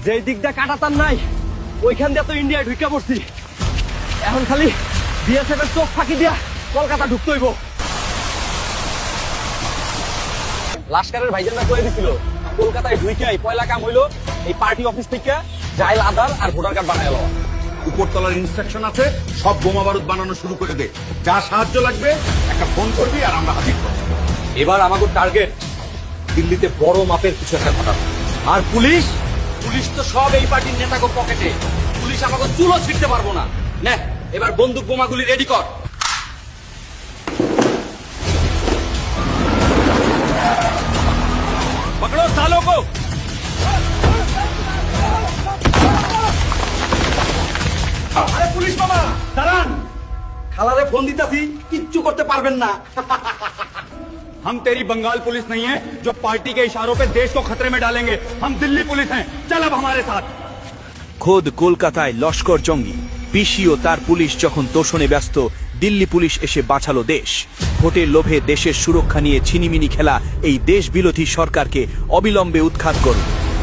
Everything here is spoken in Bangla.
যেই দিকটা কাটাতাম নাই ওইখান দিয়ে তো ইন্ডিয়ায় ঢুকে পড়ছি। এখন খালি বিএসএফ এর চোখ ফাঁকি দিয়া কলকাতা ঢুকতে হইব। লাস্কারের ভাইজানরা কয়ে দিছিল কলকাতায় ঢুইকাই পয়লা কাম হইলো এই পার্টি অফিস থেকে জাইল আধার আর ভোটার কার্ড বানায় লওয়া। উপরতলার ইনস্ট্রাকশন আছে, সব বোমা বারুদ বানানো শুরু করে দে। যা সাহায্য লাগবে একটা ফোন করবি আর আমরা হাজির করব। এবার আমাদের টার্গেট দিল্লিতে বড় মাপের কিছু একটা ঘটানো। আর পুলিশ তো সব এই পার্টির নেতাকে পকেটে। পুলিশ আমাকে চুলো ছিঁড়তে পারবো না। নে এবার বন্দুক বোমাগুলি রেডি কর। পকড়ো সালো কো। আরে পুলিশ মামা দাঁড়ান, খালারে ফোন দিতাছি, কিচ্ছু করতে পারবেন না। हम तेरी बंगाल पुलिस नहीं है जो पार्टी के इशारों पे देश को खतरे में डालेंगे। हम दिल्ली पुलिस हैं, चल अब हमारे साथ। খোদ কলকাতায় লস্কর জঙ্গি পিসি ও তার পুলিশ যখন তোষণে ব্যস্ত, দিল্লি পুলিশ এসে বাঁচালো দেশ। ভোটের লোভে দেশের সুরক্ষা নিয়ে ছিনিমিনি খেলা এই দেশ বিরোধী সরকারকে অবিলম্বে উৎখাত করুন।